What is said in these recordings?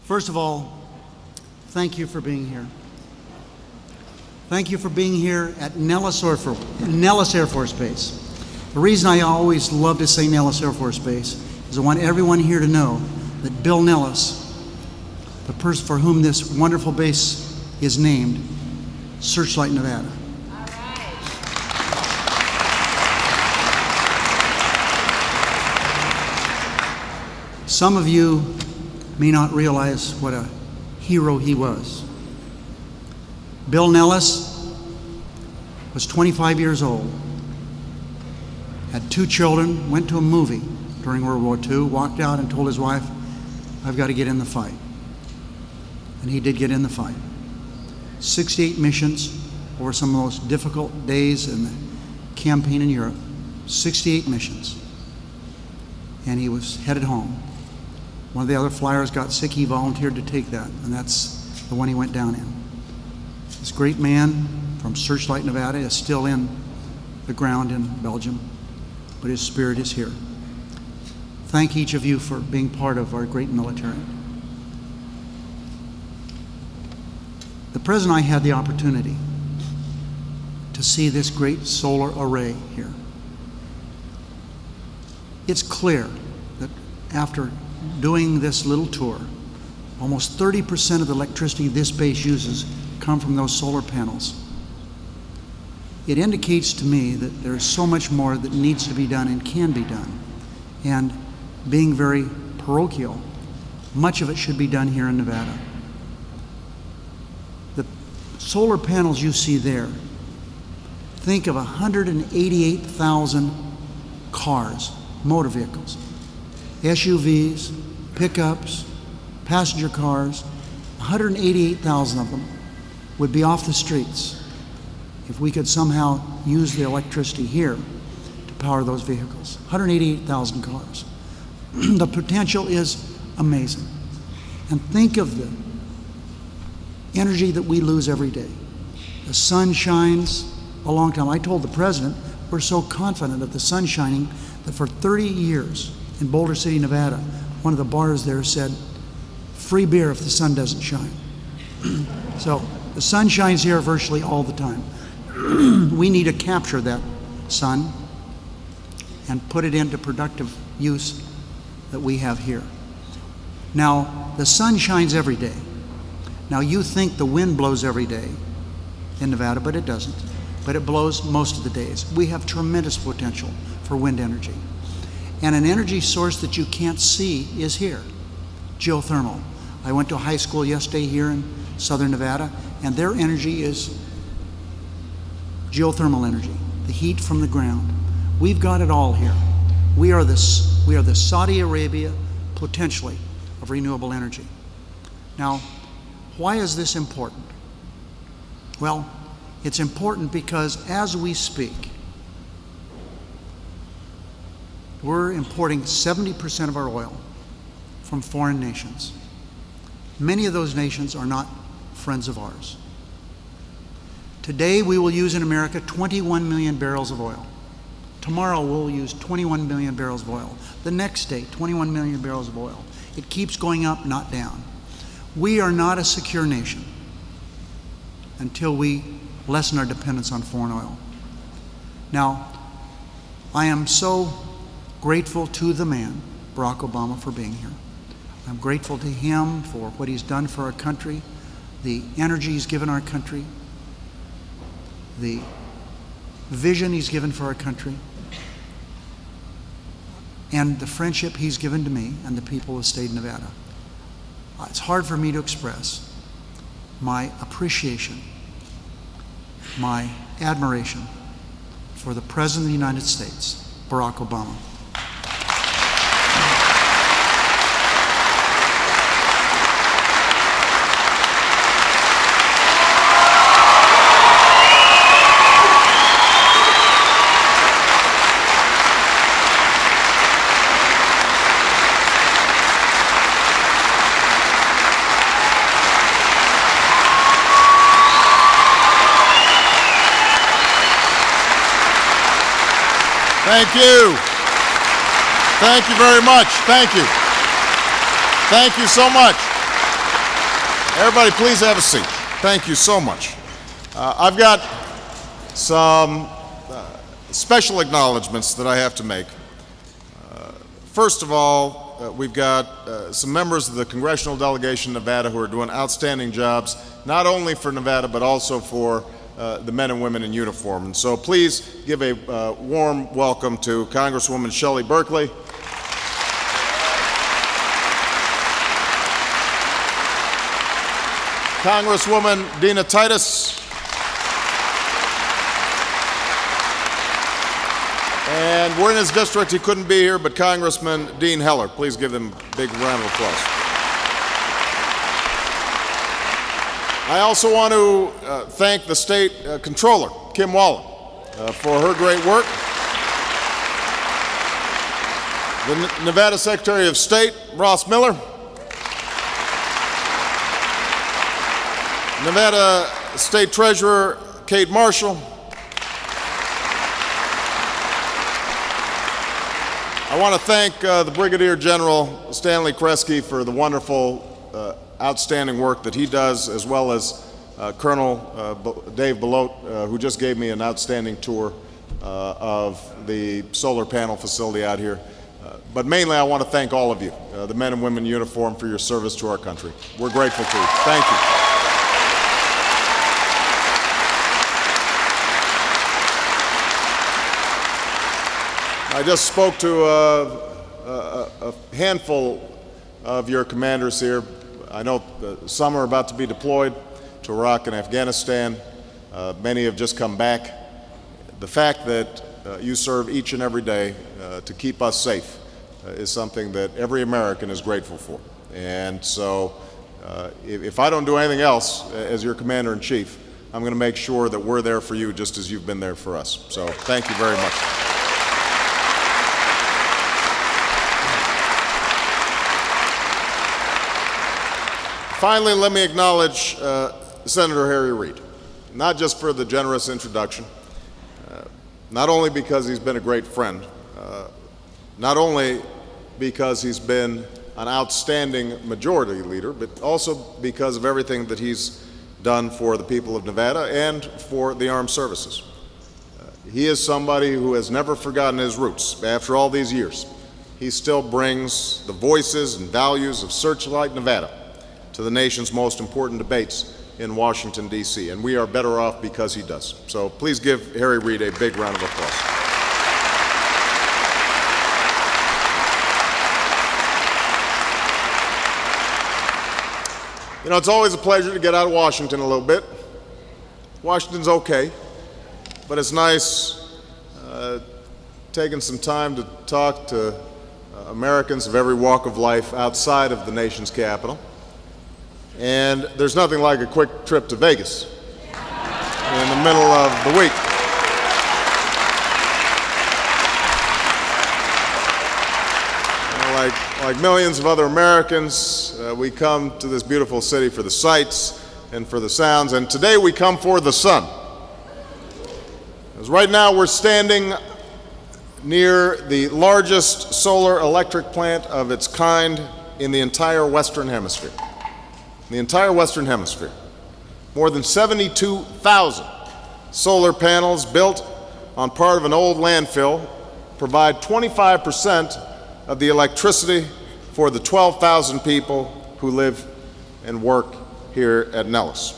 First of all, thank you for being here. Thank you for being here at Nellis Air Force Base. The reason I always love to say Nellis Air Force Base is I want everyone here to know that Bill Nellis, the person for whom this wonderful base is named, Searchlight, Nevada. All right. Some of you may not realize what a hero he was. Bill Nellis was 25 years old, had 2 children, went to a movie during World War II, walked out and told his wife, "I've got to get in the fight." And he did get in the fight. 68 missions over some of the most difficult days in the campaign in Europe. 68 missions. And he was headed home. One of the other flyers got sick. He volunteered to take that, and that's the one he went down in. This great man from Searchlight, Nevada is still in the ground in Belgium, but his spirit is here. Thank each of you for being part of our great military. The President and I had the opportunity to see this great solar array here. It's clear that after doing this little tour, almost 30% of the electricity this base uses come from those solar panels. It indicates to me that there's so much more that needs to be done and can be done. And being very parochial, much of it should be done here in Nevada. The solar panels you see there, think of 188,000 cars, motor vehicles, SUVs, pickups, passenger cars, 188,000 of them would be off the streets if we could somehow use the electricity here to power those vehicles. 188,000 cars. The potential is amazing. And think of the energy that we lose every day. The sun shines a long time. I told the President we're so confident of the sun shining that for 30 years in Boulder City, Nevada, one of the bars there said, "Free beer if the sun doesn't shine." So the sun shines here virtually all the time. We need to capture that sun and put it into productive use that we have here. Now, the sun shines every day. Now, you think the wind blows every day in Nevada, but it doesn't. But it blows most of the days. We have tremendous potential for wind energy. And an energy source that you can't see is here, geothermal. I went to a high school yesterday here in southern Nevada, and their energy is geothermal energy, the heat from the ground. We've got it all here. We are the Saudi Arabia, potentially, of renewable energy. Now, why is this important? Well, it's important because as we speak, we're importing 70% of our oil from foreign nations. Many of those nations are not friends of ours. Today, we will use in America 21 million barrels of oil. Tomorrow, we'll use 21 million barrels of oil. The next day, 21 million barrels of oil. It keeps going up, not down. We are not a secure nation until we lessen our dependence on foreign oil. Now, I am so grateful to the man, Barack Obama, for being here. I'm grateful to him for what he's done for our country, the energy he's given our country, the vision he's given for our country, and the friendship he's given to me and the people of the state of Nevada. It's hard for me to express my appreciation, my admiration for the President of the United States, Barack Obama. Thank you. Thank you very much. Thank you. Thank you so much. Everybody, please have a seat. Thank you so much. I've got some special acknowledgments that I have to make. First of all, we've got some members of the congressional delegation of Nevada who are doing outstanding jobs, not only for Nevada, but also for the men and women in uniform. And so please give a warm welcome to Congresswoman Shelley Berkeley, Congresswoman Dina Titus, and we're in his district, he couldn't be here, but Congressman Dean Heller. Please give them a big round of applause. I also want to thank the state controller, Kim Wallen, for her great work. The Nevada Secretary of State, Ross Miller. Nevada State Treasurer, Kate Marshall. I want to thank the Brigadier General Stanley Kresge for the wonderful, outstanding work that he does, as well as Colonel Dave Belote, who just gave me an outstanding tour of the solar panel facility out here. But mainly, I want to thank all of you, the men and women in uniform, for your service to our country. We're grateful to you. Thank you. I just spoke to a handful of your commanders here. I know some are about to be deployed to Iraq and Afghanistan. Many have just come back. The fact that you serve each and every day to keep us safe is something that every American is grateful for. And so if I don't do anything else as your commander-in-chief, I'm going to make sure that we're there for you just as you've been there for us. So thank you very much. Finally, let me acknowledge Senator Harry Reid, not just for the generous introduction, not only because he's been a great friend, not only because he's been an outstanding majority leader, but also because of everything that he's done for the people of Nevada and for the armed services. He is somebody who has never forgotten his roots. After all these years, he still brings the voices and values of Searchlight Nevada to the nation's most important debates in Washington, D.C., and we are better off because he does. So please give Harry Reid a big round of applause. You know, it's always a pleasure to get out of Washington a little bit. Washington's okay, but it's nice taking some time to talk to Americans of every walk of life outside of the nation's capital. And there's nothing like a quick trip to Vegas in the middle of the week. Like millions of other Americans, we come to this beautiful city for the sights and for the sounds, and today we come for the sun. Because right now we're standing near the largest solar electric plant of its kind in the entire Western Hemisphere. The entire Western Hemisphere. More than 72,000 solar panels built on part of an old landfill provide 25% of the electricity for the 12,000 people who live and work here at Nellis.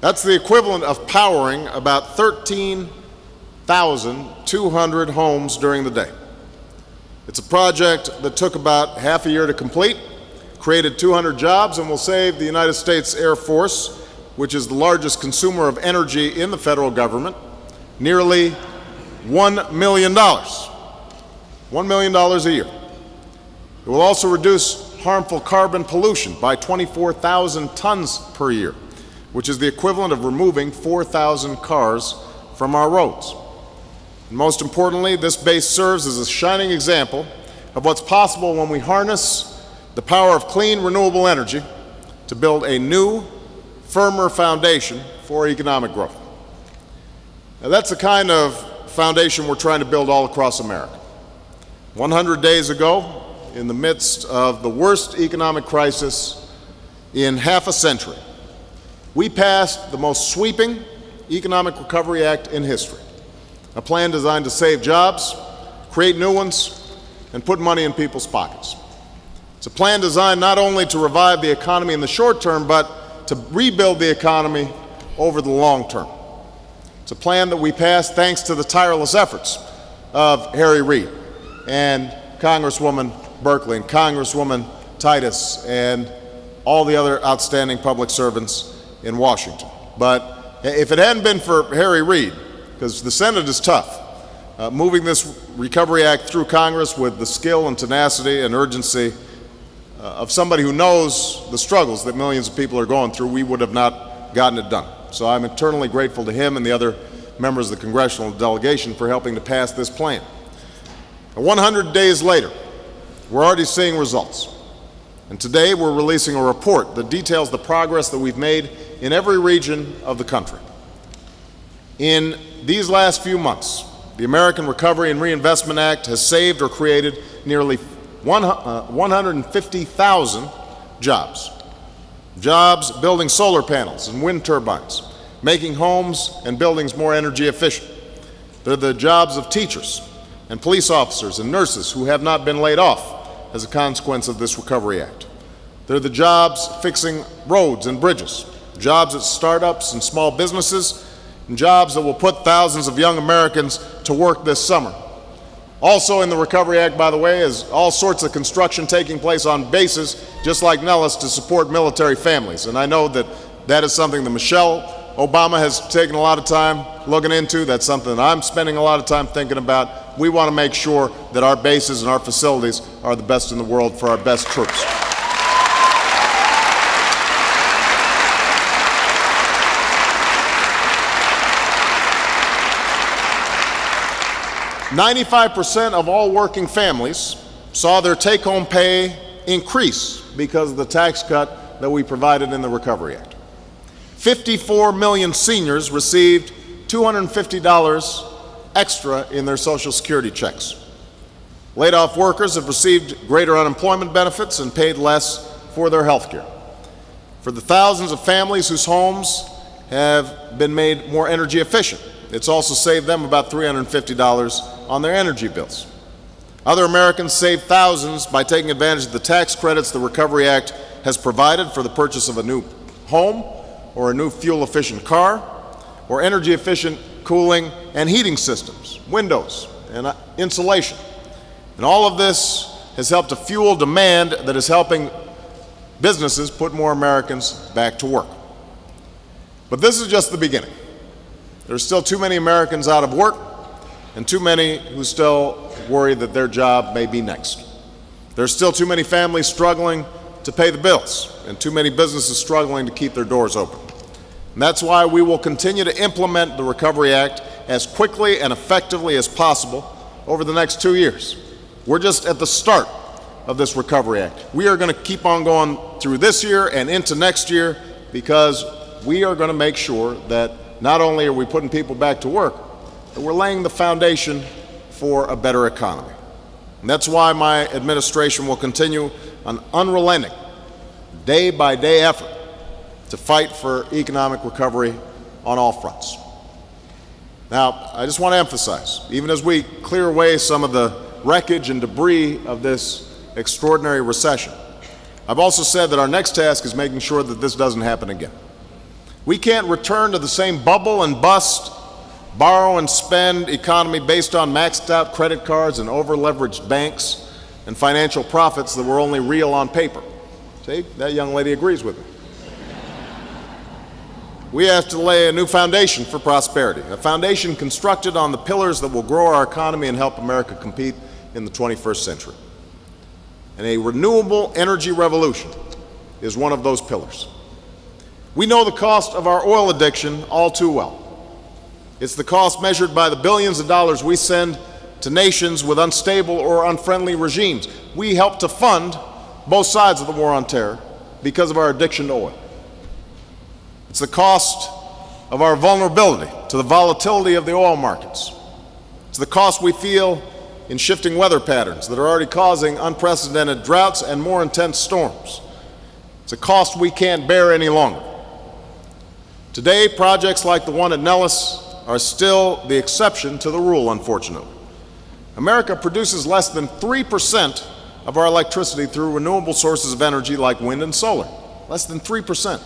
That's the equivalent of powering about 13,200 homes during the day. It's a project that took about half a year to complete, created 200 jobs, and will save the United States Air Force, which is the largest consumer of energy in the federal government, nearly $1 million. $1 million a year. It will also reduce harmful carbon pollution by 24,000 tons per year, which is the equivalent of removing 4,000 cars from our roads. And most importantly, this base serves as a shining example of what's possible when we harness the power of clean, renewable energy to build a new, firmer foundation for economic growth. Now, that's the kind of foundation we're trying to build all across America. 100 days ago, in the midst of the worst economic crisis in half a century, we passed the most sweeping Economic Recovery Act in history, a plan designed to save jobs, create new ones, and put money in people's pockets. It's a plan designed not only to revive the economy in the short term, but to rebuild the economy over the long term. It's a plan that we passed thanks to the tireless efforts of Harry Reid and Congresswoman Berkeley and Congresswoman Titus and all the other outstanding public servants in Washington. But if it hadn't been for Harry Reid, because the Senate is tough, moving this Recovery Act through Congress with the skill and tenacity and urgency of somebody who knows the struggles that millions of people are going through, we would have not gotten it done. So I'm eternally grateful to him and the other members of the congressional delegation for helping to pass this plan. 100 days later, we're already seeing results. And today we're releasing a report that details the progress that we've made in every region of the country. In these last few months, the American Recovery and Reinvestment Act has saved or created nearly 150,000 jobs. Jobs building solar panels and wind turbines, making homes and buildings more energy efficient. They're the jobs of teachers and police officers and nurses who have not been laid off as a consequence of this Recovery Act. They're the jobs fixing roads and bridges, jobs at startups and small businesses, and jobs that will put thousands of young Americans to work this summer. Also in the Recovery Act, by the way, is all sorts of construction taking place on bases just like Nellis to support military families. And I know that that is something that Michelle Obama has taken a lot of time looking into. That's something that I'm spending a lot of time thinking about. We want to make sure that our bases and our facilities are the best in the world for our best troops. "95% of all working families saw their take-home pay increase because of the tax cut that we provided in the Recovery Act. 54 million seniors received $250 extra in their Social Security checks. Laid-off workers have received greater unemployment benefits and paid less for their health care. For the thousands of families whose homes have been made more energy efficient, it's also saved them about $350 on their energy bills. Other Americans save thousands by taking advantage of the tax credits the Recovery Act has provided for the purchase of a new home or a new fuel-efficient car or energy-efficient cooling and heating systems, windows, and insulation. And all of this has helped to fuel demand that is helping businesses put more Americans back to work. But this is just the beginning. There are still too many Americans out of work and too many who still worry that their job may be next. There are still too many families struggling to pay the bills and too many businesses struggling to keep their doors open. And that's why we will continue to implement the Recovery Act as quickly and effectively as possible over the next 2 years. We're just at the start of this Recovery Act. We are going to keep on going through this year and into next year because we are going to make sure that not only are we putting people back to work, but we're laying the foundation for a better economy. And that's why my administration will continue an unrelenting, day-by-day effort to fight for economic recovery on all fronts. Now, I just want to emphasize, even as we clear away some of the wreckage and debris of this extraordinary recession, I've also said that our next task is making sure that this doesn't happen again. We can't return to the same bubble and bust, borrow and spend economy based on maxed out credit cards and over-leveraged banks and financial profits that were only real on paper. See, that young lady agrees with me. We have to lay a new foundation for prosperity, a foundation constructed on the pillars that will grow our economy and help America compete in the 21st century. And a renewable energy revolution is one of those pillars. We know the cost of our oil addiction all too well. It's the cost measured by the billions of dollars we send to nations with unstable or unfriendly regimes. We help to fund both sides of the war on terror because of our addiction to oil. It's the cost of our vulnerability to the volatility of the oil markets. It's the cost we feel in shifting weather patterns that are already causing unprecedented droughts and more intense storms. It's a cost we can't bear any longer. Today, projects like the one at Nellis are still the exception to the rule, unfortunately. America produces less than 3% of our electricity through renewable sources of energy like wind and solar. Less than 3%.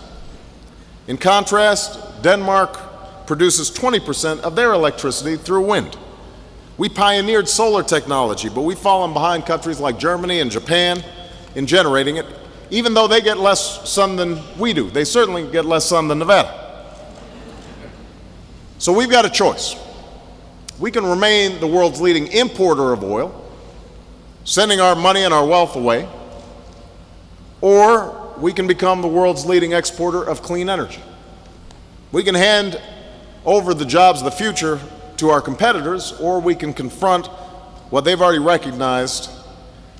In contrast, Denmark produces 20% of their electricity through wind. We pioneered solar technology, but we've fallen behind countries like Germany and Japan in generating it, even though they get less sun than we do. They certainly get less sun than Nevada. So we've got a choice. We can remain the world's leading importer of oil, sending our money and our wealth away, or we can become the world's leading exporter of clean energy. We can hand over the jobs of the future to our competitors, or we can confront what they've already recognized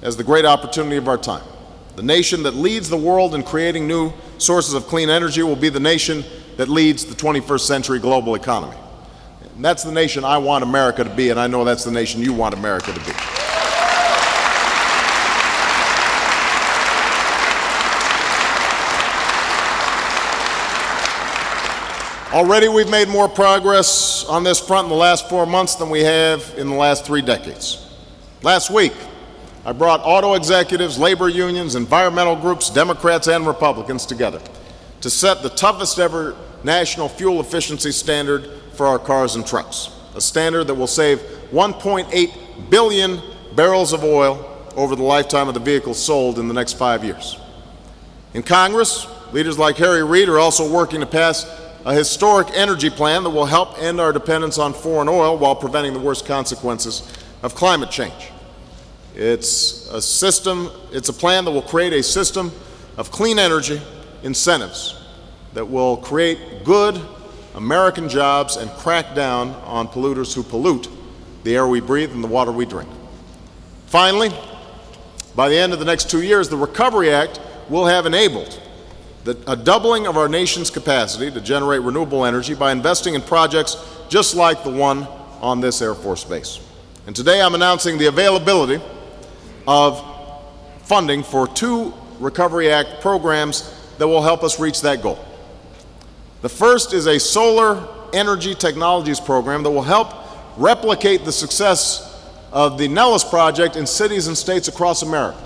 as the great opportunity of our time. The nation that leads the world in creating new sources of clean energy will be the nation that leads the 21st century global economy. And that's the nation I want America to be, and I know that's the nation you want America to be. Already we've made more progress on this front in the last 4 months than we have in the last 3 decades. Last week, I brought auto executives, labor unions, environmental groups, Democrats and Republicans together to set the toughest ever national fuel efficiency standard for our cars and trucks, a standard that will save 1.8 billion barrels of oil over the lifetime of the vehicles sold in the next 5 years. In Congress, leaders like Harry Reid are also working to pass a historic energy plan that will help end our dependence on foreign oil while preventing the worst consequences of climate change. It's a plan that will create a system of clean energy incentives that will create good American jobs and crack down on polluters who pollute the air we breathe and the water we drink. Finally, by the end of the next 2 years, the Recovery Act will have enabled a doubling of our nation's capacity to generate renewable energy by investing in projects just like the one on this Air Force Base. And today I'm announcing the availability of funding for 2 Recovery Act programs that will help us reach that goal. The first is a solar energy technologies program that will help replicate the success of the Nellis project in cities and states across America.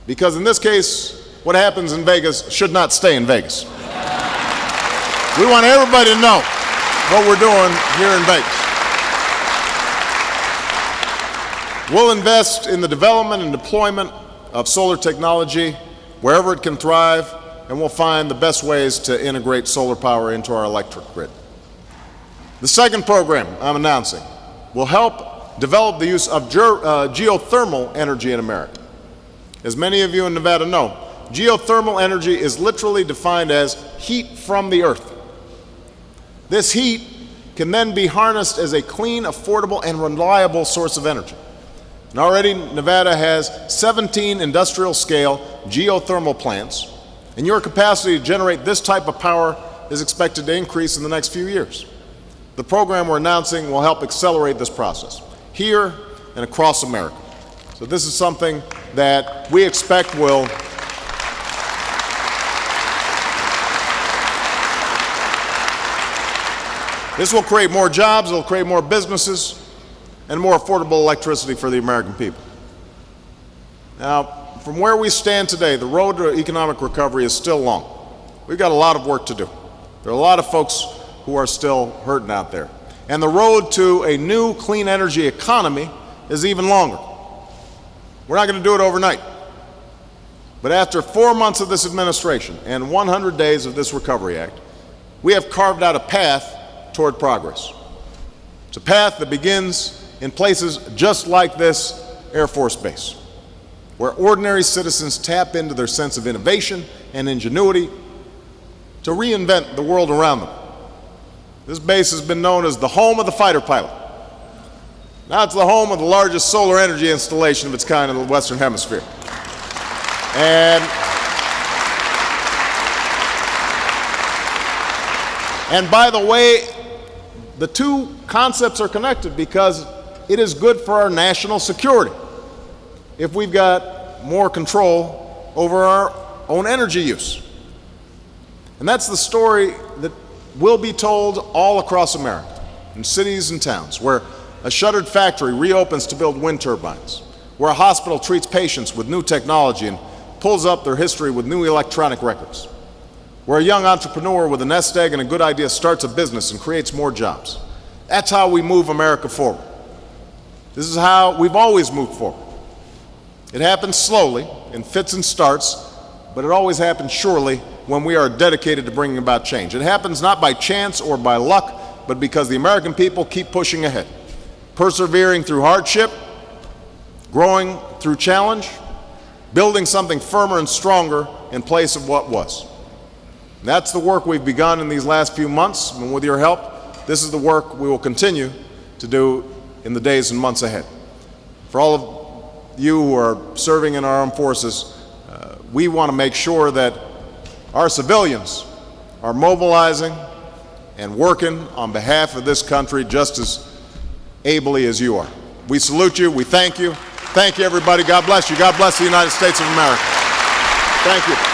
Because in this case, what happens in Vegas should not stay in Vegas. We want everybody to know what we're doing here in Vegas. We'll invest in the development and deployment of solar technology wherever it can thrive, and we'll find the best ways to integrate solar power into our electric grid. The second program I'm announcing will help develop the use of geothermal energy in America. As many of you in Nevada know, geothermal energy is literally defined as heat from the earth. This heat can then be harnessed as a clean, affordable, and reliable source of energy. And already Nevada has 17 industrial-scale geothermal plants, and your capacity to generate this type of power is expected to increase in the next few years. The program we're announcing will help accelerate this process here and across America. So this is something that we expect will create more jobs, it'll create more businesses, and more affordable electricity for the American people. Now, from where we stand today, the road to economic recovery is still long. We've got a lot of work to do. There are a lot of folks who are still hurting out there. And the road to a new clean energy economy is even longer. We're not going to do it overnight. But after 4 months of this administration and 100 days of this Recovery Act, we have carved out a path toward progress. It's a path that begins in places just like this Air Force Base, where ordinary citizens tap into their sense of innovation and ingenuity to reinvent the world around them. This base has been known as the home of the fighter pilot. Now it's the home of the largest solar energy installation of its kind in the Western Hemisphere. And by the way, the two concepts are connected because it is good for our national security if we've got more control over our own energy use. And that's the story that will be told all across America, in cities and towns, where a shuttered factory reopens to build wind turbines, where a hospital treats patients with new technology and pulls up their history with new electronic records, where a young entrepreneur with a nest egg and a good idea starts a business and creates more jobs. That's how we move America forward. This is how we've always moved forward. It happens slowly, in fits and starts, but it always happens surely when we are dedicated to bringing about change. It happens not by chance or by luck, but because the American people keep pushing ahead, persevering through hardship, growing through challenge, building something firmer and stronger in place of what was. And that's the work we've begun in these last few months, and with your help, this is the work we will continue to do in the days and months ahead. For all of you who are serving in our armed forces, we want to make sure that our civilians are mobilizing and working on behalf of this country just as ably as you are. We salute you. We thank you. Thank you, everybody. God bless you. God bless the United States of America. Thank you.